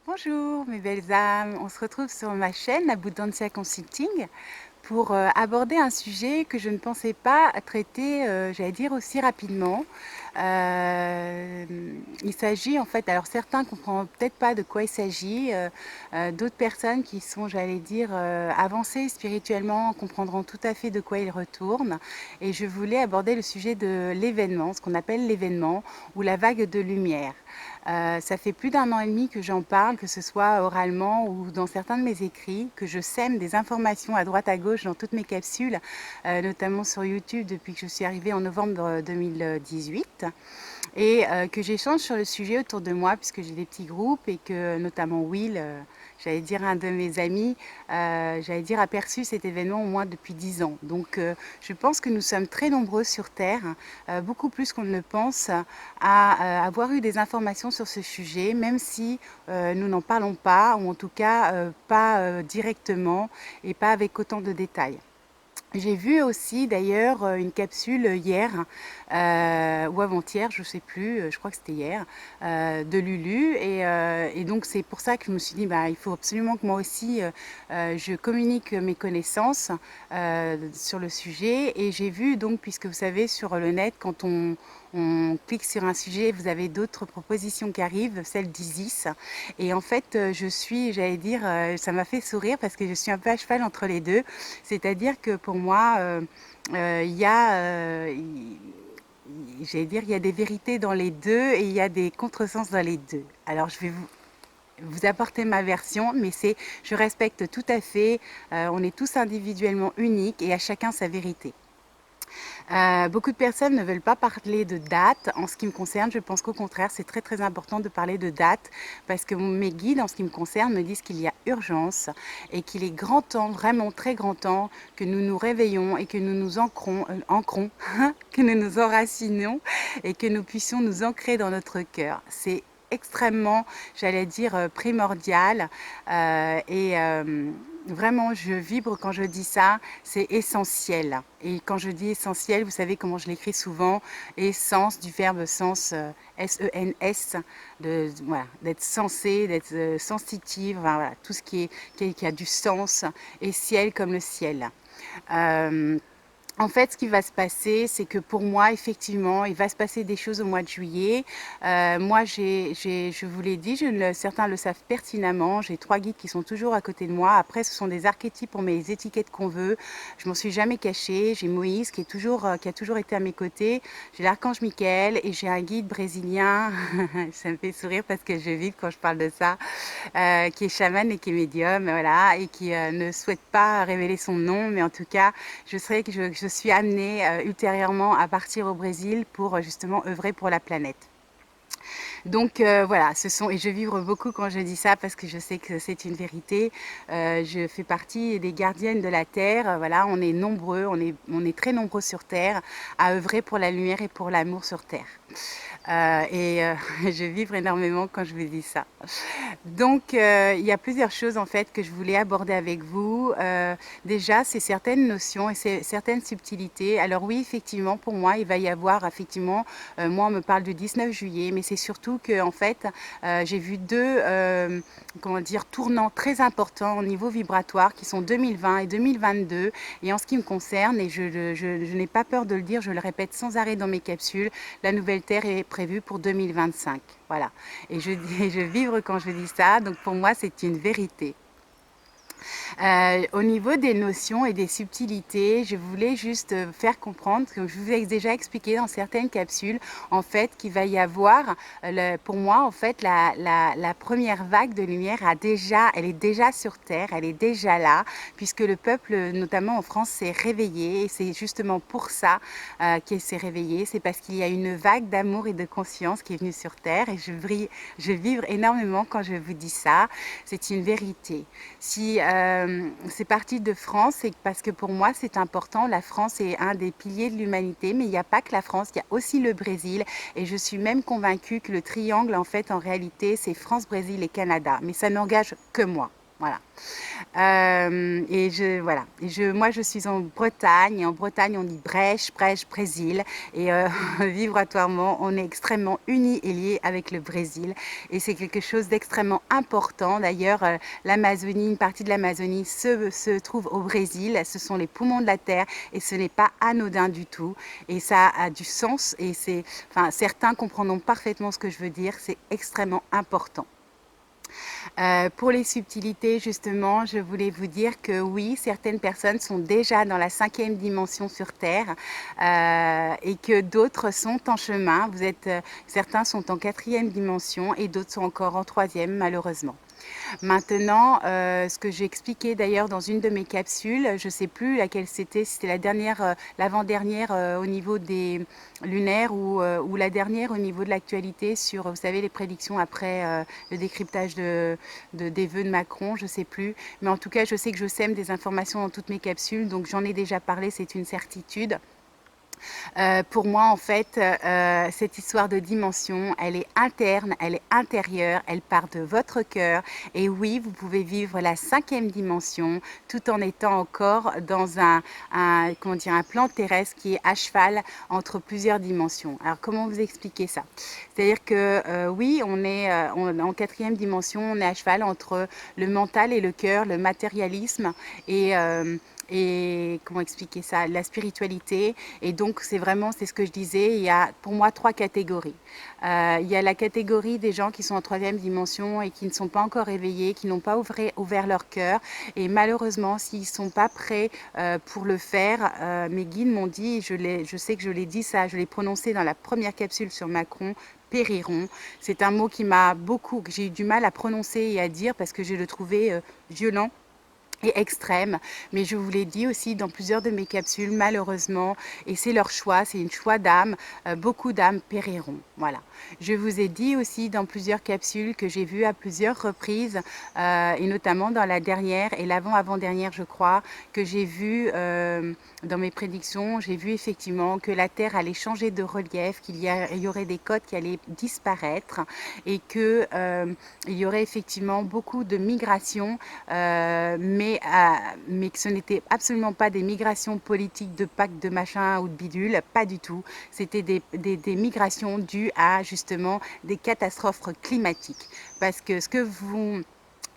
Bonjour mes belles âmes, on se retrouve sur ma chaîne Abundancia Consulting pour aborder un sujet que je ne pensais pas traiter, j'allais dire aussi rapidement. Euh, il s'agit en fait, alors certains ne comprennent peut-être pas de quoi il s'agit, d'autres personnes qui sont, j'allais dire, avancées spirituellement comprendront tout à fait de quoi il retourne. Et je voulais aborder le sujet de l'événement, ce qu'on appelle l'événement ou la vague de lumière. Ça fait plus d'un an et demi que j'en parle, que ce soit oralement ou dans certains de mes écrits, que je sème des informations à droite à gauche dans toutes mes capsules, notamment sur YouTube depuis que je suis arrivée en novembre 2018 et que j'échange sur le sujet autour de moi puisque j'ai des petits groupes et que notamment Will, j'allais dire un de mes amis, j'allais dire aperçu cet événement au moins depuis 10 ans. Donc je pense que nous sommes très nombreux sur Terre, beaucoup plus qu'on ne le pense, à avoir eu des informations sur ce sujet, même si nous n'en parlons pas, ou en tout cas pas directement et pas avec autant de détails. J'ai vu aussi d'ailleurs une capsule hier ou avant-hier, je ne sais plus, je crois que c'était hier, de Lulu. Et donc c'est pour ça que je me suis dit, bah, il faut absolument que moi aussi je communique mes connaissances sur le sujet. Et j'ai vu donc, puisque vous savez, sur le net, quand on clique sur un sujet, vous avez d'autres propositions qui arrivent, celle d'Isis. Et en fait, je suis, j'allais dire, ça m'a fait sourire parce que je suis un peu à cheval entre les deux. C'est-à-dire que pour moi, il y a, j'allais dire, il y a des vérités dans les deux et il y a des contresens dans les deux. Alors je vais vous apporter ma version, mais je respecte tout à fait, on est tous individuellement uniques et à chacun sa vérité. Beaucoup de personnes ne veulent pas parler de date. En ce qui me concerne, je pense qu'au contraire, c'est très très important de parler de date parce que mes guides, en ce qui me concerne, me disent qu'il y a urgence et qu'il est grand temps, vraiment très grand temps, que nous nous réveillons et que nous nous ancrons, que nous nous enracinons et que nous puissions nous ancrer dans notre cœur. C'est extrêmement, j'allais dire, primordial. Vraiment, je vibre quand je dis ça, c'est essentiel. Et quand je dis essentiel, vous savez comment je l'écris souvent, essence du verbe sens, S-E-N-S, voilà, d'être sensé, d'être sensitive, enfin, voilà, tout ce qui a du sens, et ciel comme le ciel. Euh, en fait, ce qui va se passer, c'est que pour moi, effectivement, il va se passer des choses au mois de juillet. Moi, je vous l'ai dit, certains le savent pertinemment. J'ai 3 guides qui sont toujours à côté de moi. Après, ce sont des archétypes pour mes étiquettes qu'on veut. Je m'en suis jamais cachée. J'ai Moïse qui a toujours été à mes côtés. J'ai l'archange Michael et j'ai un guide brésilien. Ça me fait sourire parce que je vis quand je parle de ça, qui est chaman et qui est médium, voilà, et qui ne souhaite pas révéler son nom, mais en tout cas, je suis amenée ultérieurement à partir au Brésil pour justement œuvrer pour la planète. Donc voilà, et je vibre beaucoup quand je dis ça parce que je sais que c'est une vérité. Je fais partie des gardiennes de la Terre. Voilà, on est nombreux, on est très nombreux sur Terre à œuvrer pour la lumière et pour l'amour sur Terre. Je vibre énormément quand je vous dis ça. Donc, il y a plusieurs choses en fait que je voulais aborder avec vous. Déjà, c'est certaines notions et c'est certaines subtilités. Alors oui, effectivement, pour moi, il va y avoir effectivement, moi on me parle du 19 juillet, mais c'est surtout que en fait, j'ai vu deux, comment dire, tournants très importants au niveau vibratoire qui sont 2020 et 2022. Et en ce qui me concerne, et je n'ai pas peur de le dire, je le répète sans arrêt dans mes capsules, la nouvelle Terre est prévue pour 2025. Voilà. Et je vibre quand je dis ça, donc pour moi c'est une vérité. Au niveau des notions et des subtilités, je voulais juste faire comprendre, comme je vous ai déjà expliqué dans certaines capsules, en fait, qu'il va y avoir, pour moi, en fait, la première vague de lumière elle est déjà sur Terre, elle est déjà là, puisque le peuple, notamment en France, s'est réveillé. Et c'est justement pour ça qu'il s'est réveillé. C'est parce qu'il y a une vague d'amour et de conscience qui est venue sur Terre. Et je vibre énormément quand je vous dis ça. C'est une vérité. Si c'est parti de France, c'est parce que pour moi c'est important. La France est un des piliers de l'humanité, mais il n'y a pas que la France, il y a aussi le Brésil. Et je suis même convaincue que le triangle, en fait, en réalité, c'est France, Brésil et Canada. Mais ça n'engage que moi. Voilà. Voilà. Moi, je suis en Bretagne. Et en Bretagne, on dit Brèche, Brèche, Brésil. Et vibratoirement, on est extrêmement unis et liés avec le Brésil. Et c'est quelque chose d'extrêmement important. D'ailleurs, l'Amazonie, une partie de l'Amazonie se trouve au Brésil. Ce sont les poumons de la terre et ce n'est pas anodin du tout. Et ça a du sens. Et certains comprendront parfaitement ce que je veux dire. C'est extrêmement important. Pour les subtilités, justement, je voulais vous dire que oui, certaines personnes sont déjà dans la 5e dimension sur Terre et que d'autres sont en chemin. Certains sont en 4e dimension et d'autres sont encore en 3e, malheureusement. Maintenant, ce que j'ai expliqué d'ailleurs dans une de mes capsules, je ne sais plus laquelle c'était la dernière, l'avant-dernière au niveau des lunaires ou la dernière au niveau de l'actualité sur, vous savez, les prédictions après le décryptage des vœux de Macron, je ne sais plus. Mais en tout cas, je sais que je sème des informations dans toutes mes capsules, donc j'en ai déjà parlé, c'est une certitude. Pour moi, en fait, cette histoire de dimension, elle est interne, elle est intérieure, elle part de votre cœur. Et oui, vous pouvez vivre la 5e dimension tout en étant encore dans un plan terrestre qui est à cheval entre plusieurs dimensions. Alors, comment vous expliquer ça? C'est-à-dire que oui, on est en 4e dimension, on est à cheval entre le mental et le cœur, le matérialisme et comment expliquer ça, la spiritualité. Et donc c'est ce que je disais, il y a pour moi 3 catégories. Il y a la catégorie des gens qui sont en 3e dimension et qui ne sont pas encore éveillés, qui n'ont pas ouvert leur cœur, et malheureusement s'ils ne sont pas prêts pour le faire, mes guides m'ont dit, je sais que je l'ai dit ça, je l'ai prononcé dans la première capsule sur Macron, périront. C'est un mot que j'ai eu du mal à prononcer et à dire parce que je le trouvais violent et extrême, mais je vous l'ai dit aussi dans plusieurs de mes capsules, malheureusement, et c'est leur choix, c'est une choix d'âme, beaucoup d'âmes périront, voilà. Je vous ai dit aussi dans plusieurs capsules que j'ai vues à plusieurs reprises, et notamment dans la dernière et l'avant-avant-dernière, je crois, que j'ai vu dans mes prédictions, j'ai vu effectivement que la Terre allait changer de relief, qu'il y aurait des côtes qui allaient disparaître et qu'il y aurait effectivement beaucoup de migrations, mais que ce n'était absolument pas des migrations politiques de pacte de machin ou de bidule, pas du tout. C'était des migrations dues à justement des catastrophes climatiques. Parce que ce que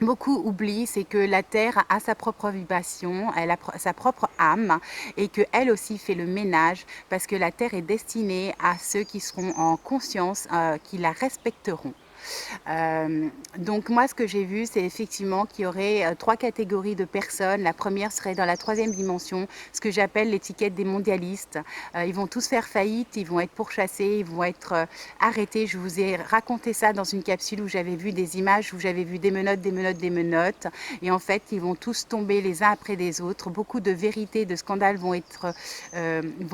beaucoup oublient, c'est que la Terre a sa propre vibration, elle a sa propre âme et qu'elle aussi fait le ménage parce que la Terre est destinée à ceux qui seront en conscience, qui la respecteront. Donc moi, ce que j'ai vu, c'est effectivement qu'il y aurait 3 catégories de personnes. La première serait dans la 3e dimension, ce que j'appelle l'étiquette des mondialistes. Ils vont tous faire faillite, ils vont être pourchassés, ils vont être arrêtés. Je vous ai raconté ça dans une capsule où j'avais vu des images, où j'avais vu des menottes, des menottes, des menottes. Et en fait, ils vont tous tomber les uns après les autres. Beaucoup de vérités, de scandales vont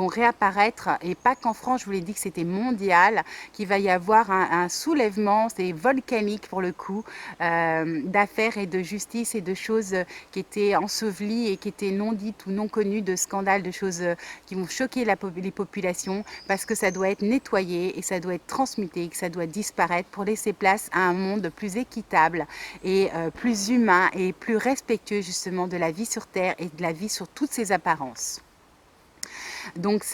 réapparaître. Et pas qu'en France, je vous l'ai dit que c'était mondial, qu'il va y avoir un soulèvement, c'est volcanique pour le coup, d'affaires et de justice et de choses qui étaient ensevelies et qui étaient non dites ou non connues, de scandales, de choses qui vont choquer les populations, parce que ça doit être nettoyé et ça doit être transmuté, que ça doit disparaître pour laisser place à un monde plus équitable et plus humain et plus respectueux justement de la vie sur Terre et de la vie sur toutes ses apparences. Donc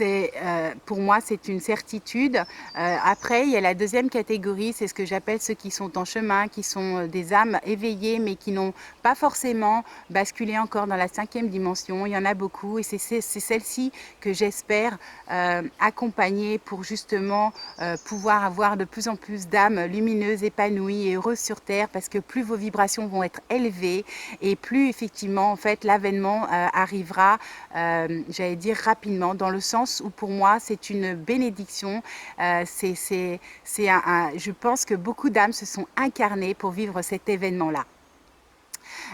pour moi, c'est une certitude. Après, il y a la deuxième catégorie, c'est ce que j'appelle ceux qui sont en chemin, qui sont des âmes éveillées, mais qui n'ont pas forcément basculé encore dans la 5e dimension. Il y en a beaucoup et c'est celle-ci que j'espère accompagner pour justement pouvoir avoir de plus en plus d'âmes lumineuses, épanouies et heureuses sur Terre, parce que plus vos vibrations vont être élevées et plus effectivement, en fait, l'avènement arrivera, j'allais dire rapidement, dans le sens où pour moi c'est une bénédiction. Je pense que beaucoup d'âmes se sont incarnées pour vivre cet événement-là.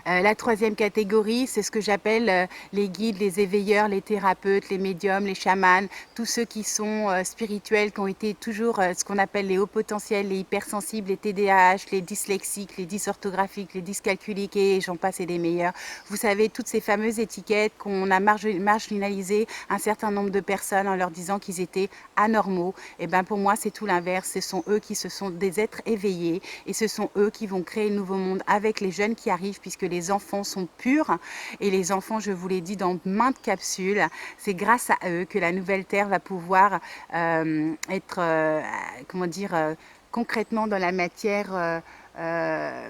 La 3e catégorie, c'est ce que j'appelle les guides, les éveilleurs, les thérapeutes, les médiums, les chamans, tous ceux qui sont spirituels, qui ont été toujours ce qu'on appelle les hauts potentiels, les hypersensibles, les TDAH, les dyslexiques, les dysorthographiques, les dyscalculiques et j'en passe et des meilleurs. Vous savez, toutes ces fameuses étiquettes qu'on a marginalisé un certain nombre de personnes en leur disant qu'ils étaient anormaux. Et bien pour moi, c'est tout l'inverse. Ce sont eux qui se sont des êtres éveillés et ce sont eux qui vont créer le nouveau monde avec les jeunes qui arrivent, puisque les enfants sont purs. Et les enfants, je vous l'ai dit dans maintes capsules, c'est grâce à eux que la nouvelle terre va pouvoir être, comment dire, concrètement dans la matière,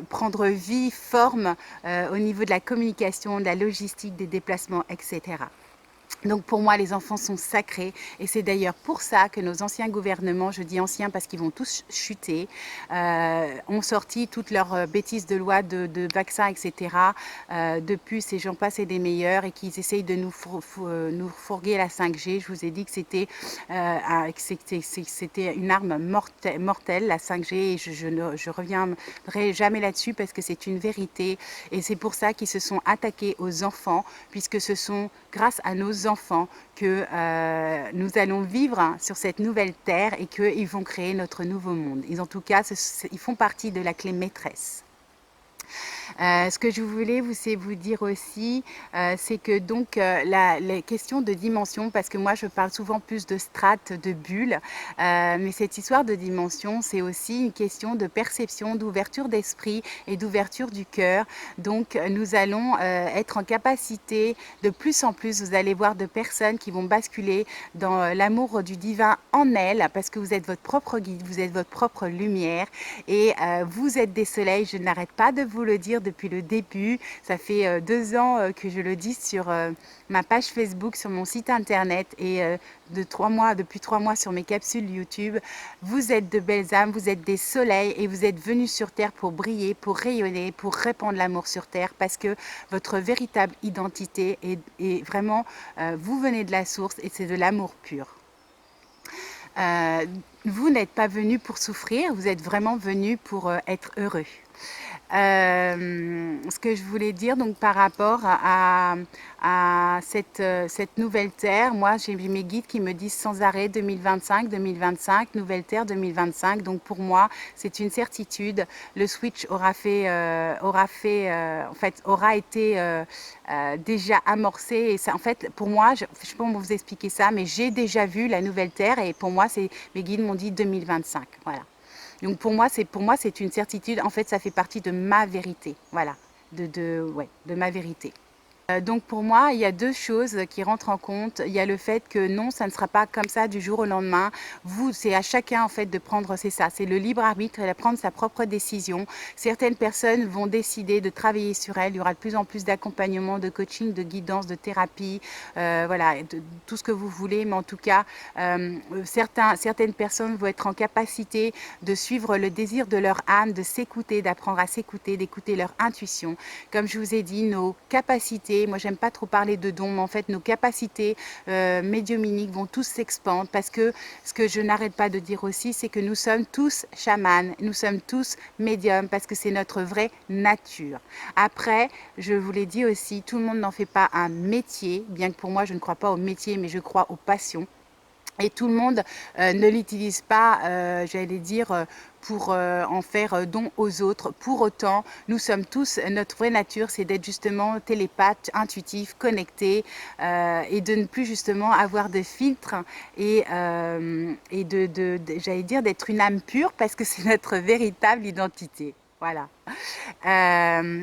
prendre vie, forme au niveau de la communication, de la logistique, des déplacements, etc. Donc pour moi, les enfants sont sacrés et c'est d'ailleurs pour ça que nos anciens gouvernements, je dis anciens parce qu'ils vont tous chuter, ont sorti toutes leurs bêtises de loi de vaccins, etc., de puces et j'en passe et des meilleurs et qu'ils essayent de nous fourguer la 5G. Je vous ai dit que c'était une arme mortelle, la 5G, et je reviendrai jamais là-dessus parce que c'est une vérité et c'est pour ça qu'ils se sont attaqués aux enfants puisque ce sont grâce à nos enfants que nous allons vivre sur cette nouvelle terre et qu'ils vont créer notre nouveau monde. En tout cas, ils font partie de la clé maîtresse. Ce que je voulais vous dire aussi, c'est que donc les questions de dimension, parce que moi je parle souvent plus de strates, de bulles, mais cette histoire de dimension, c'est aussi une question de perception, d'ouverture d'esprit et d'ouverture du cœur. Donc nous allons être en capacité de plus en plus, vous allez voir de personnes qui vont basculer dans l'amour du divin en elles, parce que vous êtes votre propre guide, vous êtes votre propre lumière et vous êtes des soleils. Je n'arrête pas de vous le dire depuis le début. Ça fait 2 ans que je le dis sur ma page Facebook, sur mon site internet et depuis 3 mois sur mes capsules YouTube. Vous êtes de belles âmes, vous êtes des soleils et vous êtes venus sur Terre pour briller, pour rayonner, pour répandre l'amour sur Terre parce que votre véritable identité est vraiment, vous venez de la source et c'est de l'amour pur. Vous n'êtes pas venu pour souffrir, vous êtes vraiment venu pour être heureux. Ce que je voulais dire donc par rapport à cette nouvelle terre, moi j'ai mes guides qui me disent sans arrêt 2025, 2025, nouvelle terre 2025. Donc pour moi c'est une certitude. Le switch aura été déjà amorcé et ça, en fait pour moi, je ne sais pas comment vous expliquer ça, mais j'ai déjà vu la nouvelle terre et pour moi mes guides m'ont dit 2025. Voilà. Donc pour moi, c'est une certitude. En fait, ça fait partie de ma vérité. Voilà, de ma vérité. Donc pour moi, il y a 2 choses qui rentrent en compte. Il y a le fait que non, ça ne sera pas comme ça du jour au lendemain. C'est à chacun en fait de prendre, c'est le libre arbitre et de prendre sa propre décision. Certaines personnes vont décider de travailler sur elles. Il y aura de plus en plus d'accompagnement, de coaching, de guidance, de thérapie, voilà, tout ce que vous voulez. Mais en tout cas, certaines personnes vont être en capacité de suivre le désir de leur âme, de s'écouter, d'apprendre à s'écouter, d'écouter leur intuition. Comme je vous ai dit, nos capacités, moi j'aime pas trop parler de dons, mais en fait nos capacités médiumniques vont tous s'expandre parce que ce que je n'arrête pas de dire aussi, c'est que nous sommes tous chamans, nous sommes tous médiums parce que c'est notre vraie nature. Après, je vous l'ai dit aussi, tout le monde n'en fait pas un métier, bien que pour moi je ne crois pas au métier, mais je crois aux passions. Et tout le monde ne l'utilise pas, j'allais dire, pour en faire don aux autres. Pour autant, nous sommes tous, notre vraie nature, c'est d'être justement télépathe, intuitif, connecté et de ne plus justement avoir de filtre et j'allais dire, d'être une âme pure parce que c'est notre véritable identité. Voilà.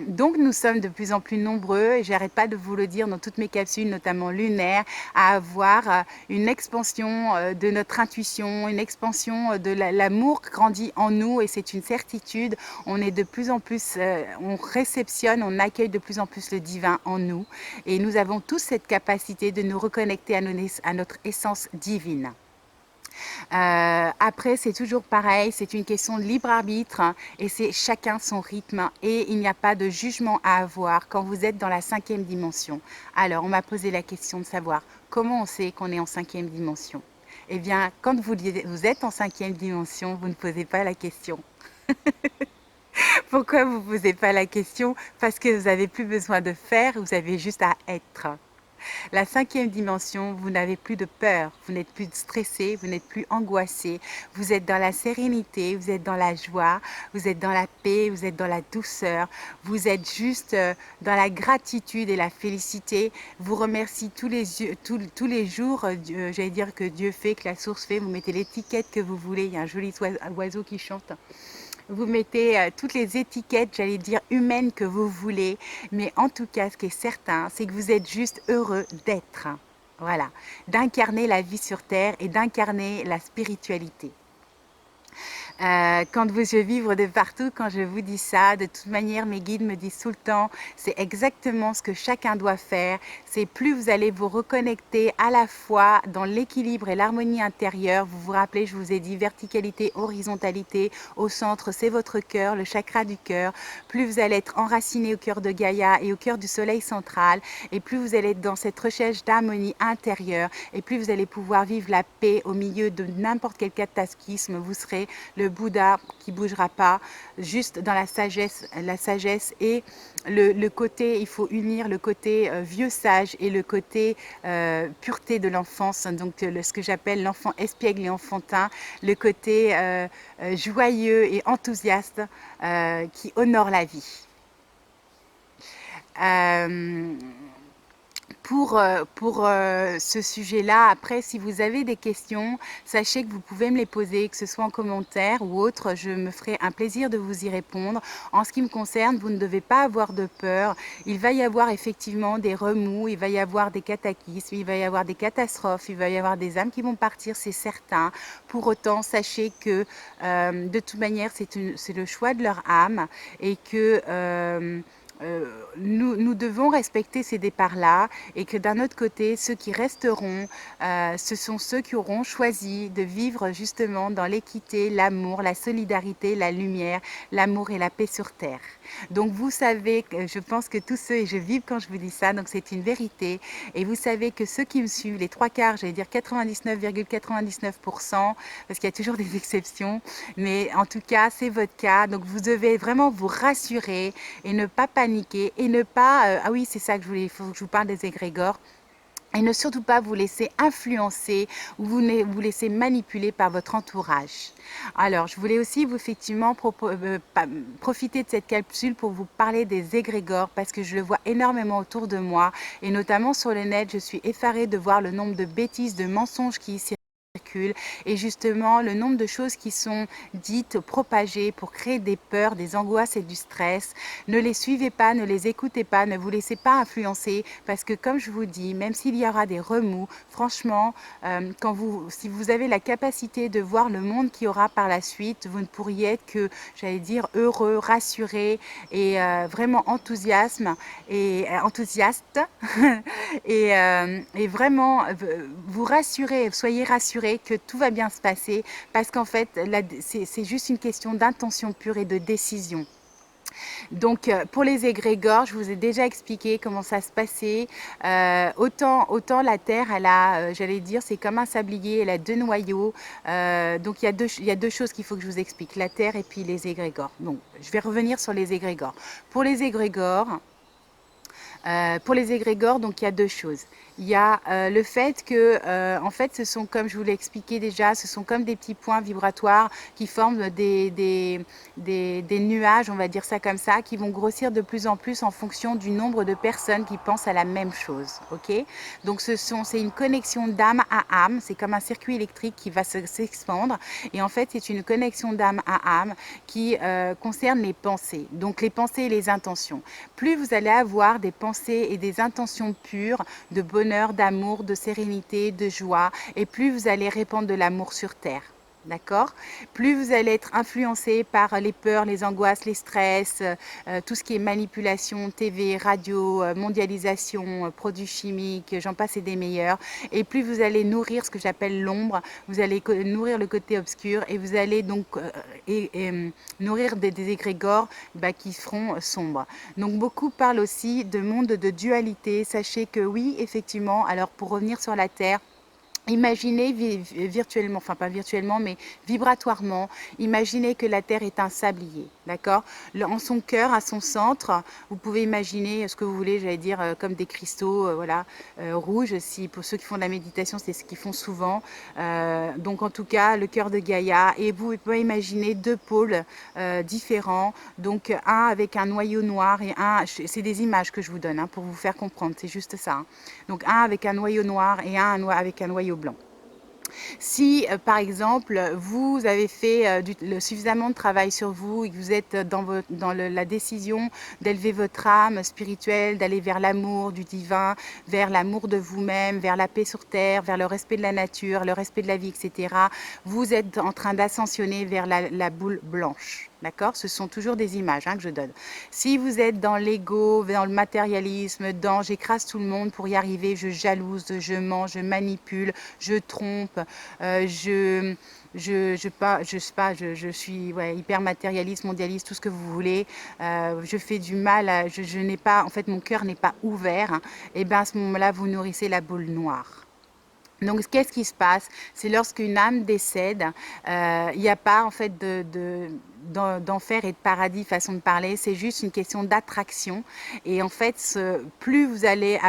Donc nous sommes de plus en plus nombreux, et j'arrête pas de vous le dire dans toutes mes capsules, notamment lunaires, à avoir une expansion de notre intuition, une expansion de l'amour grandit en nous et c'est une certitude. On est de plus en plus, on réceptionne, on accueille de plus en plus le divin en nous et nous avons tous cette capacité de nous reconnecter à notre essence divine. Après, c'est toujours pareil, c'est une question de libre arbitre et c'est chacun son rythme et il n'y a pas de jugement à avoir quand vous êtes dans la 5e dimension. Alors, on m'a posé la question de savoir comment on sait qu'on est en 5e dimension. Eh bien, quand vous êtes en 5e dimension, vous ne posez pas la question. Pourquoi vous ne posez pas la question? Parce que vous n'avez plus besoin de faire, vous avez juste à être. La 5e dimension, vous n'avez plus de peur, vous n'êtes plus stressé, vous n'êtes plus angoissé, vous êtes dans la sérénité, vous êtes dans la joie, vous êtes dans la paix, vous êtes dans la douceur, vous êtes juste dans la gratitude et la félicité. Vous remerciez tous les jours, j'allais dire que Dieu fait, que la source fait, vous mettez l'étiquette que vous voulez, il y a un joli oiseau qui chante. vous mettez toutes les étiquettes, j'allais dire humaines que vous voulez, mais en tout cas, ce qui est certain, c'est que vous êtes juste heureux d'être. Voilà, d'incarner la vie sur Terre et d'incarner la spiritualité. Quand je vivre de partout, quand je vous dis ça, de toute manière, mes guides me disent tout le temps, c'est exactement ce que chacun doit faire. C'est plus vous allez vous reconnecter à la fois dans l'équilibre et l'harmonie intérieure. Vous vous rappelez, je vous ai dit verticalité, horizontalité. Au centre, c'est votre cœur, le chakra du cœur. Plus vous allez être enraciné au cœur de Gaïa et au cœur du soleil central, et plus vous allez être dans cette recherche d'harmonie intérieure, et plus vous allez pouvoir vivre la paix au milieu de n'importe quel cataclysme. Vous serez le Bouddha qui bougera pas, juste dans la sagesse et le côté, il faut unir le côté vieux sage et le côté pureté de l'enfance, donc ce que j'appelle l'enfant espiègle et enfantin, le côté joyeux et enthousiaste qui honore la vie. Pour ce sujet-là, après, si vous avez des questions, sachez que vous pouvez me les poser, que ce soit en commentaire ou autre, je me ferai un plaisir de vous y répondre. En ce qui me concerne, vous ne devez pas avoir de peur. Il va y avoir effectivement des remous, il va y avoir des cataclysmes, il va y avoir des catastrophes, il va y avoir des âmes qui vont partir, c'est certain. Pour autant, sachez que de toute manière, c'est le choix de leur âme et que nous devons respecter ces départs-là et que d'un autre côté, ceux qui resteront, ce sont ceux qui auront choisi de vivre justement dans l'équité, l'amour, la solidarité, la lumière, l'amour et la paix sur Terre. Donc vous savez, je pense que tous ceux, et je vibre quand je vous dis ça, donc c'est une vérité, et vous savez que ceux qui me suivent, les trois quarts, j'allais dire 99,99%, parce qu'il y a toujours des exceptions, mais en tout cas, c'est votre cas, donc vous devez vraiment vous rassurer et ne pas paniquer et ne pas, ah oui, c'est ça que je voulais, il faut que je vous parle des égrégores. Et ne surtout pas vous laisser influencer ou vous laisser manipuler par votre entourage. Alors, je voulais aussi vous effectivement profiter de cette capsule pour vous parler des égrégores parce que je le vois énormément autour de moi et notamment sur le net, je suis effarée de voir le nombre de bêtises, de mensonges qui circulent et justement le nombre de choses qui sont dites, propagées pour créer des peurs, des angoisses et du stress. Ne les suivez pas, ne les écoutez pas, ne vous laissez pas influencer parce que comme je vous dis, même s'il y aura des remous, franchement, si vous avez la capacité de voir le monde qu'il y aura par la suite, vous ne pourriez être que, j'allais dire, heureux, rassuré et vraiment enthousiaste et vraiment vous rassurez, soyez rassurés que tout va bien se passer parce qu'en fait, c'est juste une question d'intention pure et de décision. Donc, pour les égrégores, je vous ai déjà expliqué comment ça se passait. Autant la Terre, elle a, j'allais dire, c'est comme un sablier, elle a deux noyaux. Donc, il y a deux choses qu'il faut que je vous explique, la Terre et puis les égrégores. Donc, je vais revenir sur les égrégores. Pour les égrégores, donc il y a deux choses. Il y a le fait que, en fait, ce sont, comme je vous l'ai expliqué déjà, ce sont comme des petits points vibratoires qui forment des nuages, on va dire ça comme ça, qui vont grossir de plus en plus en fonction du nombre de personnes qui pensent à la même chose. Ok? Donc c'est une connexion d'âme à âme, c'est comme un circuit électrique qui va s'expandre. Et en fait, c'est une connexion d'âme à âme qui concerne les pensées. Donc les pensées et les intentions. Plus vous allez avoir des pensées et des intentions pures, de bonheur, d'amour, de sérénité, de joie, et plus vous allez répandre de l'amour sur Terre. D'accord? Plus vous allez être influencé par les peurs, les angoisses, les stress, tout ce qui est manipulation, TV, radio, mondialisation, produits chimiques, j'en passe et des meilleurs. Et plus vous allez nourrir ce que j'appelle l'ombre, vous allez nourrir le côté obscur et vous allez donc nourrir des égrégores qui seront sombres. Donc beaucoup parlent aussi de monde de dualité. Sachez que oui, effectivement, alors pour revenir sur la Terre, imaginez virtuellement, enfin pas virtuellement, mais vibratoirement, imaginez que la Terre est un sablier, d'accord? En son cœur, à son centre, vous pouvez imaginer ce que vous voulez, j'allais dire, comme des cristaux, voilà, rouges. Si, pour ceux qui font de la méditation, c'est ce qu'ils font souvent. Donc en tout cas, le cœur de Gaïa. Et vous pouvez imaginer deux pôles différents, donc un avec un noyau noir et un, c'est des images que je vous donne hein, pour vous faire comprendre, c'est juste ça. Hein. Donc un avec un noyau noir et un avec un noyau blanc. Si, par exemple, vous avez fait suffisamment de travail sur vous et que vous êtes dans la décision d'élever votre âme spirituelle, d'aller vers l'amour du divin, vers l'amour de vous-même, vers la paix sur terre, vers le respect de la nature, le respect de la vie, etc., vous êtes en train d'ascensionner vers la boule blanche. D'accord? Ce sont toujours des images que je donne. Si vous êtes dans l'ego, dans le matérialisme, dans j'écrase tout le monde pour y arriver, je jalouse, je mens, je manipule, je trompe, je suis hyper matérialiste, mondialiste, tout ce que vous voulez. Je fais du mal, je n'ai pas, en fait, mon cœur n'est pas ouvert. Et bien à ce moment-là, vous nourrissez la boule noire. Donc, qu'est-ce qui se passe? C'est lorsqu'une âme décède, il n'y a pas en fait d'enfer et de paradis, façon de parler, c'est juste une question d'attraction. Et en fait, plus vous allez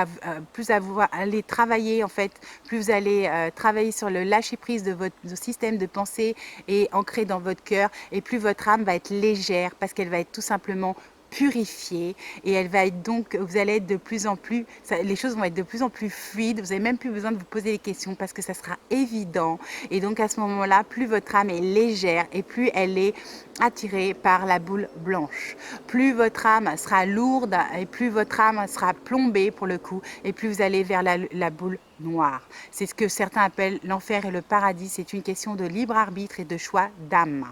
aller travailler, en fait, plus vous allez travailler sur le lâcher prise de votre système de pensée et ancré dans votre cœur, et plus votre âme va être légère parce qu'elle va être tout simplement purifiée, et elle va être donc, vous allez être de plus en plus, les choses vont être de plus en plus fluides, vous n'avez même plus besoin de vous poser les questions parce que ça sera évident. Et donc à ce moment-là, plus votre âme est légère et plus elle est attirée par la boule blanche. Plus votre âme sera lourde et plus votre âme sera plombée pour le coup, et plus vous allez vers la boule noire. C'est ce que certains appellent l'enfer et le paradis. C'est une question de libre arbitre et de choix d'âme.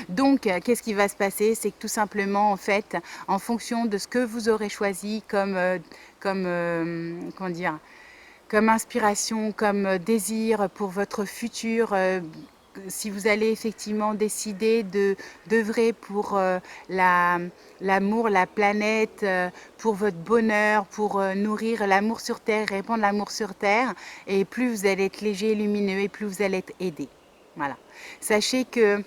Donc, qu'est-ce qui va se passer? C'est que tout simplement, en fait, en fonction de ce que vous aurez choisi comment dire, comme inspiration, comme désir pour votre futur, si vous allez effectivement décider d'œuvrer pour l'amour, la planète, pour votre bonheur, pour nourrir l'amour sur Terre, répandre l'amour sur Terre, et plus vous allez être léger, lumineux, et plus vous allez être aidé. Voilà. Sachez que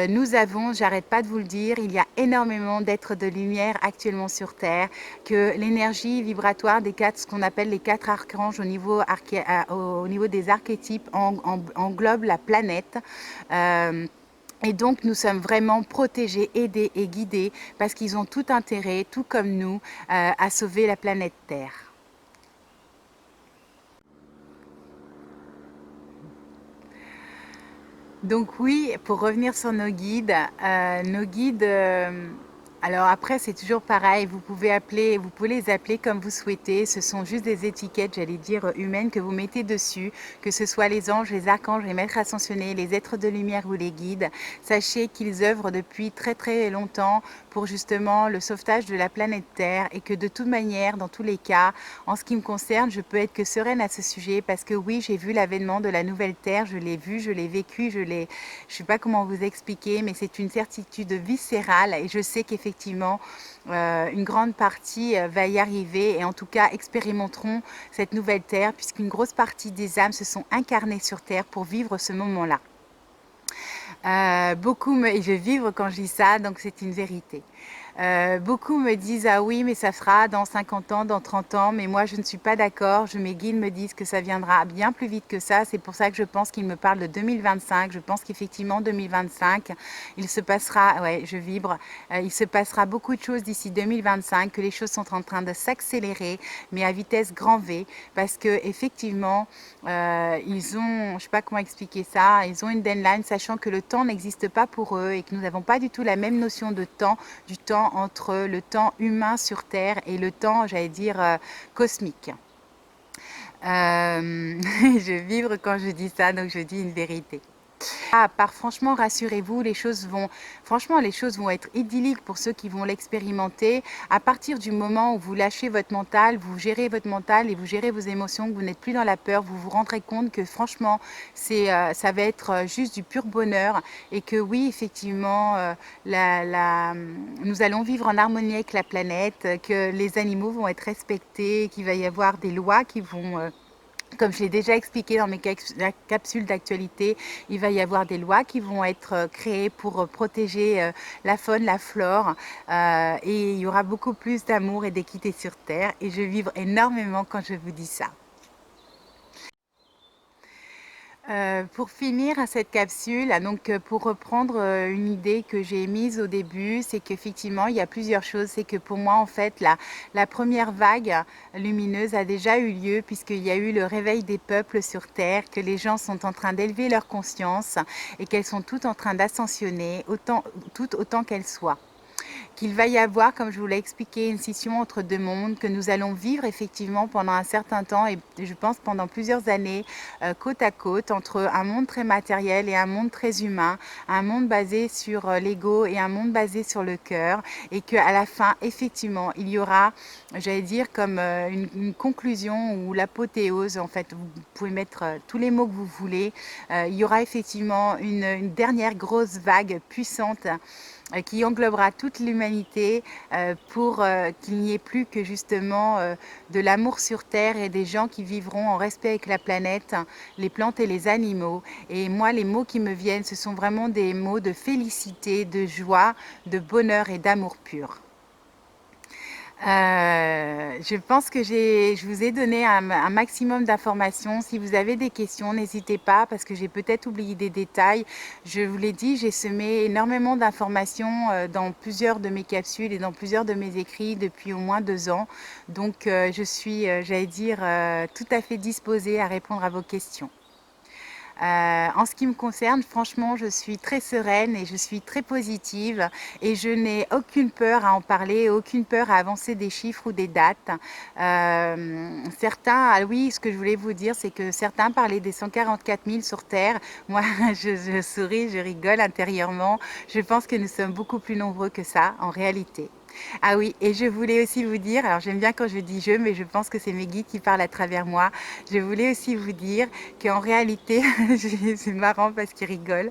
nous avons, j'arrête pas de vous le dire, il y a énormément d'êtres de lumière actuellement sur Terre, que l'énergie vibratoire des quatre, ce qu'on appelle les 4 archanges au niveau des archétypes, englobe la planète. Et donc, nous sommes vraiment protégés, aidés et guidés parce qu'ils ont tout intérêt, tout comme nous, à sauver la planète Terre. Donc oui, pour revenir sur nos guides, alors après c'est toujours pareil, vous pouvez les appeler comme vous souhaitez, ce sont juste des étiquettes, j'allais dire humaines, que vous mettez dessus, que ce soit les anges, les archanges, les maîtres ascensionnés, les êtres de lumière ou les guides. Sachez qu'ils œuvrent depuis très très longtemps pour justement le sauvetage de la planète Terre, et que de toute manière, dans tous les cas, en ce qui me concerne, je peux être que sereine à ce sujet parce que oui, j'ai vu l'avènement de la nouvelle Terre, je l'ai vu, je l'ai vécu, je ne sais pas comment vous expliquer, mais c'est une certitude viscérale, et je sais qu'effectivement, une grande partie va y arriver, et en tout cas expérimenteront cette nouvelle Terre, puisqu'une grosse partie des âmes se sont incarnées sur Terre pour vivre ce moment-là. Et je vais vivre quand je dis ça, donc c'est une vérité. Beaucoup me disent ah oui, mais ça sera dans 50 ans, dans 30 ans, mais moi je ne suis pas d'accord. Mes guides me disent que ça viendra bien plus vite que ça. C'est pour ça que je pense qu'ils me parlent de 2025. Je pense qu'effectivement 2025, il se passera, ouais, je vibre, il se passera beaucoup de choses d'ici 2025, que les choses sont en train de s'accélérer, mais à vitesse grand V, parce que effectivement, ils ont, je sais pas comment expliquer ça, ils ont une deadline, sachant que le temps n'existe pas pour eux et que nous n'avons pas du tout la même notion de temps, du temps entre le temps humain sur Terre et le temps, j'allais dire, cosmique. Je vibre quand je dis ça, donc je dis une vérité. Franchement, rassurez-vous, les choses vont être idylliques pour ceux qui vont l'expérimenter. À partir du moment où vous lâchez votre mental, vous gérez votre mental et vous gérez vos émotions, que vous n'êtes plus dans la peur, vous vous rendrez compte que franchement, ça va être juste du pur bonheur, et que oui, effectivement, nous allons vivre en harmonie avec la planète, que les animaux vont être respectés, qu'il va y avoir des lois qui vont comme je l'ai déjà expliqué dans mes capsules d'actualité, il va y avoir des lois qui vont être créées pour protéger la faune, la flore, et il y aura beaucoup plus d'amour et d'équité sur Terre, et je vibre énormément quand je vous dis ça. Pour finir cette capsule, donc pour reprendre une idée que j'ai mise au début, c'est qu'effectivement il y a plusieurs choses. C'est que pour moi en fait la première vague lumineuse a déjà eu lieu puisqu'il y a eu le réveil des peuples sur Terre, que les gens sont en train d'élever leur conscience et qu'elles sont toutes en train d'ascensionner, toutes autant qu'elles soient. Qu'il va y avoir, comme je vous l'ai expliqué, une scission entre deux mondes, que nous allons vivre effectivement pendant un certain temps et je pense pendant plusieurs années, côte à côte, entre un monde très matériel et un monde très humain, un monde basé sur l'ego et un monde basé sur le cœur, et qu'à la fin, effectivement, il y aura, j'allais dire, comme une conclusion ou l'apothéose, en fait, vous pouvez mettre tous les mots que vous voulez, il y aura effectivement une dernière grosse vague puissante qui englobera toute l'humanité pour qu'il n'y ait plus que justement de l'amour sur Terre et des gens qui vivront en respect avec la planète, les plantes et les animaux. Et moi, les mots qui me viennent, ce sont vraiment des mots de félicité, de joie, de bonheur et d'amour pur. Je pense que je vous ai donné un maximum d'informations. Si vous avez des questions, n'hésitez pas parce que j'ai peut-être oublié des détails. Je vous l'ai dit, j'ai semé énormément d'informations dans plusieurs de mes capsules et dans plusieurs de mes écrits depuis au moins 2 ans. Donc je suis, j'allais dire, tout à fait disposée à répondre à vos questions. En ce qui me concerne, franchement, je suis très sereine et je suis très positive et je n'ai aucune peur à en parler, aucune peur à avancer des chiffres ou des dates. Certains, ah oui, ce que je voulais vous dire, c'est que certains parlaient des 144 000 sur Terre. Moi, je souris, je rigole intérieurement. Je pense que nous sommes beaucoup plus nombreux que ça, en réalité. Ah oui, et je voulais aussi vous dire, alors j'aime bien quand je dis je, mais je pense que c'est mes guides qui parlent à travers moi. Je voulais aussi vous dire qu'en réalité, c'est marrant parce qu'ils rigolent,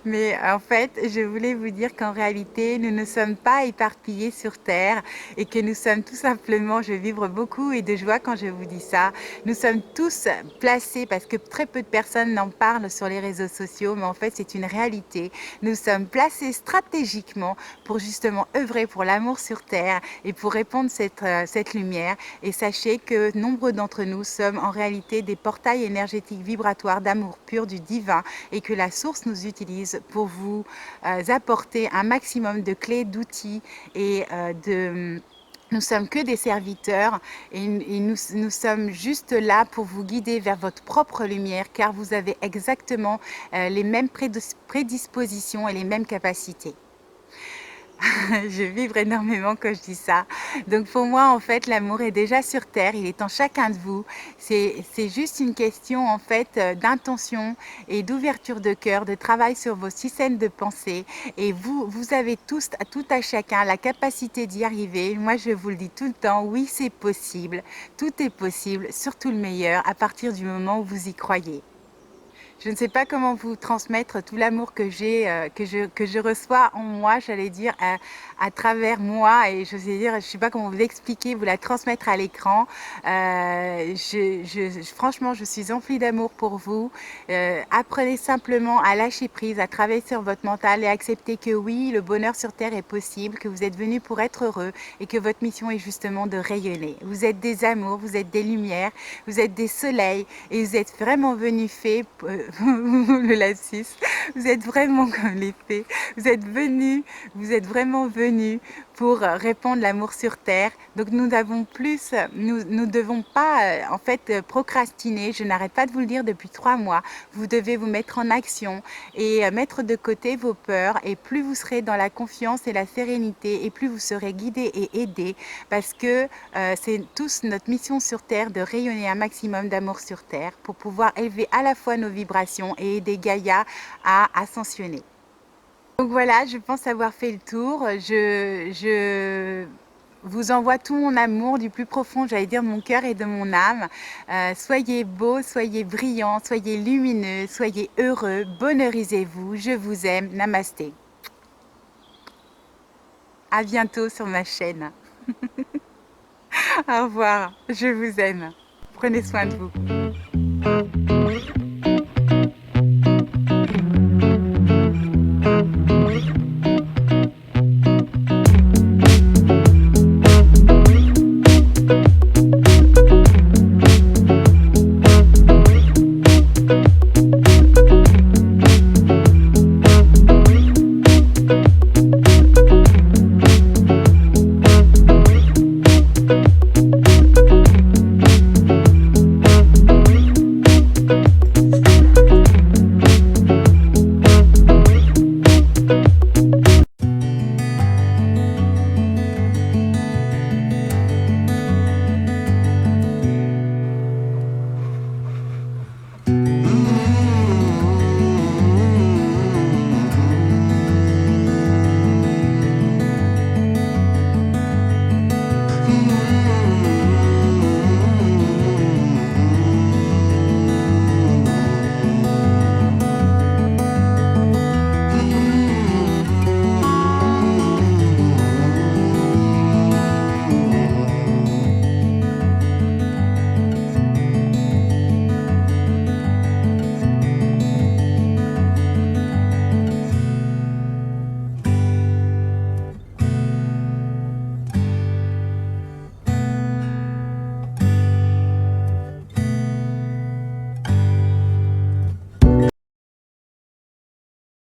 mais en fait, je voulais vous dire qu'en réalité, nous ne sommes pas éparpillés sur Terre et que nous sommes tout simplement, je vibre beaucoup et de joie quand je vous dis ça, nous sommes tous placés, parce que très peu de personnes n'en parlent sur les réseaux sociaux, mais en fait, c'est une réalité. Nous sommes placés stratégiquement pour justement œuvrer pour l'amour sur Terre et pour répandre cette lumière. Et sachez que nombreux d'entre nous sommes en réalité des portails énergétiques vibratoires d'amour pur du divin et que la source nous utilise pour vous apporter un maximum de clés, d'outils et nous sommes que des serviteurs et nous sommes juste là pour vous guider vers votre propre lumière car vous avez exactement les mêmes prédispositions et les mêmes capacités. Je vibre énormément quand je dis ça. Donc pour moi, en fait, l'amour est déjà sur Terre, il est en chacun de vous. C'est juste une question, en fait, d'intention et d'ouverture de cœur, de travail sur vos systèmes de pensée. Et vous avez tous, tout à chacun, la capacité d'y arriver. Moi, je vous le dis tout le temps, oui, c'est possible. Tout est possible, surtout le meilleur, à partir du moment où vous y croyez. Je ne sais pas comment vous transmettre tout l'amour que j'ai, que je reçois en moi, j'allais dire, à travers moi. Et je sais dire, je ne sais pas comment vous l'expliquer, vous la transmettre à l'écran. Franchement, je suis emplie d'amour pour vous. Apprenez simplement à lâcher prise, à travailler sur votre mental et accepter que oui, le bonheur sur Terre est possible, que vous êtes venu pour être heureux et que votre mission est justement de rayonner. Vous êtes des amours, vous êtes des lumières, vous êtes des soleils et vous êtes vraiment venus faits le lapsus, vous êtes vraiment comme les fées, vous êtes vraiment venus pour répandre l'amour sur Terre. Donc nous n'avons plus, nous devons pas en fait procrastiner, je n'arrête pas de vous le dire depuis 3 mois, vous devez vous mettre en action et mettre de côté vos peurs et plus vous serez dans la confiance et la sérénité et plus vous serez guidés et aidés parce que c'est tous notre mission sur Terre de rayonner un maximum d'amour sur Terre pour pouvoir élever à la fois nos vibrations et aider Gaïa à ascensionner. Donc voilà, je pense avoir fait le tour. Je vous envoie tout mon amour du plus profond, j'allais dire de mon cœur et de mon âme. Soyez beaux, soyez brillants, soyez lumineux, soyez heureux, bonheurisez-vous, je vous aime, namasté. À bientôt sur ma chaîne. Au revoir, je vous aime. Prenez soin de vous.